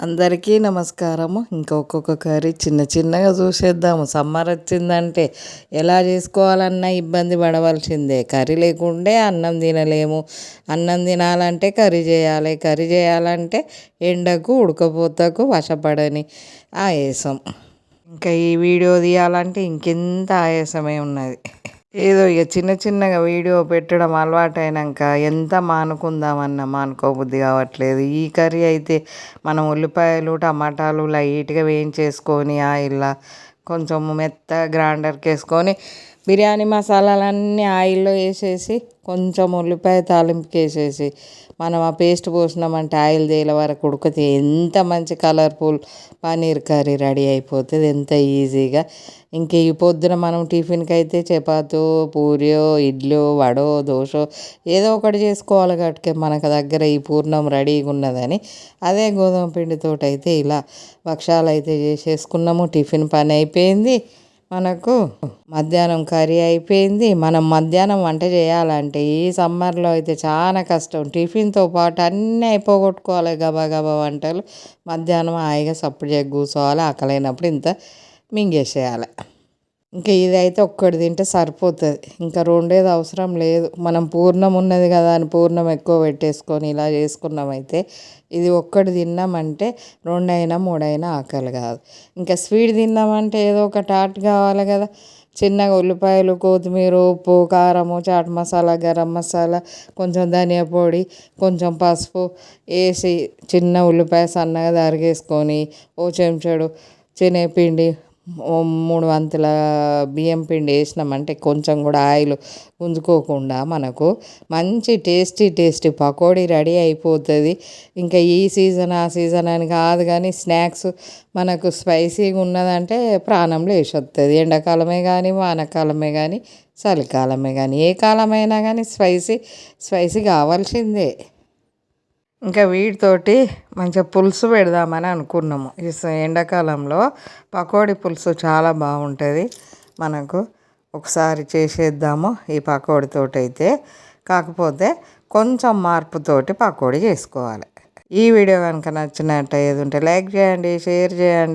అందరికీ నమస్కారము. ఒక్కొక్క కర్రీ చిన్న చిన్నగా చూసేద్దాము. సమ్మర్ వచ్చిందంటే ఎలా చేసుకోవాలన్నా ఇబ్బంది పడవలసిందే. కర్రీ లేకుంటే అన్నం తినలేము. అన్నం తినాలంటే కర్రీ చేయాలి. కర్రీ చేయాలంటే ఎండకు ఉడకపోతకు వశపడని ఆయాసం. ఈ వీడియో తీయాలంటే ఇంకెంత ఆయాసమే ఉన్నది. ఏదో చిన్న చిన్నగా వీడియో పెట్టడం అలవాటైనాక ఎంత మానుకుందామన్నా మానుకోబుద్ధి కావట్లేదు. ఈ కర్రీ అయితే మనం ఉల్లిపాయలు టమాటాలు లైట్గా వేయించేసుకొని ఆయిల్లో కొంచెం మెత్తగా గ్రైండర్కి వేసుకొని బిర్యానీ మసాలాలన్నీ ఆయిల్లో వేసేసి కొంచెం ఉల్లిపాయ తాలింపుకి వేసేసి మనం ఆ పేస్ట్ పోసినామంటే ఆయిల్ తేలే వరకు ఉడికితే ఎంత మంచి కలర్ఫుల్ పన్నీర్ కర్రీ రెడీ అయిపోతుంది ఎంత ఈజీగా. ఈ పొద్దున మనం టిఫిన్కి అయితే చపాతో పూరియో ఇడ్లీ వడో దోశ ఏదో ఒకటి చేసుకోవాలి కాబట్టి మనకు దగ్గర ఈ పూర్ణం రెడీగా ఉన్నదని అదే గోధుమ పిండితో అయితే ఇలా భక్షాలు అయితే చేసేసుకున్నాము. టిఫిన్ పని అయిపోయింది. మనకు మధ్యాహ్నం కర్రీ అయిపోయింది. మనం మధ్యాహ్నం వంట చేయాలంటే ఈ సమ్మర్లో అయితే చాలా కష్టం. టిఫిన్తో పాటు అన్నీ అయిపోగొట్టుకోవాలి గబా గబా వంటలు. మధ్యాహ్నం హాయిగా సప్పుడు చేసి కూర్చోవాలి. ఆకలైనప్పుడు ఇంత మింగేసేయాలి. ఇదైతే ఒక్కటి తింటే సరిపోతుంది. రెండేది అవసరం లేదు. మనం పూర్ణం ఉన్నది కదా అని పూర్ణం ఎక్కువ పెట్టేసుకొని ఇలా చేసుకున్నామైతే ఇది ఒక్కటి తిన్నామంటే రెండైనా మూడైనా ఆకలి కాదు. స్వీట్ తిన్నామంటే ఏదో ఒక టాట్ కావాలి కదా. చిన్నగా ఉల్లిపాయలు కొత్తిమీర ఉప్పు కారము చాట్ మసాలా గరం మసాలా కొంచెం ధనియా పొడి కొంచెం పసుపు వేసి చిన్న ఉల్లిపాయ సన్నగా తరిగేసుకొని ఓ చెంచాడు శనగపిండి 3 వంతుల బియ్యం పిండి వేసినామంటే కొంచెం కూడా ఆయిల్ గుంజుకోకుండా మనకు మంచి టేస్టీ పకోడీ రెడీ అయిపోతుంది. ఈ సీజన్ ఆ సీజన్ అని కాదు కానీ స్నాక్స్ మనకు స్పైసీగా ఉన్నదంటే ప్రాణంలో వేసొస్తుంది. ఎండాకాలమే కానీ వానకాలమే కానీ చలికాలమే కానీ ఏ కాలమైనా కానీ స్పైసీ కావాల్సిందే. వీటితోటి మంచిగా పులుసు పెడదామని అనుకున్నాము. ఈ ఎండాకాలంలో పకోడీ పులుసు చాలా బాగుంటుంది. మనకు ఒకసారి చేసేద్దాము ఈ పకోడీతోటి అయితే. కాకపోతే కొంచెం మార్పుతోటి పకోడీ చేసుకోవాలి. ఈ వీడియో కనుక నచ్చినట్టు ఏది ఉంటే లైక్ చేయండి, షేర్ చేయండి.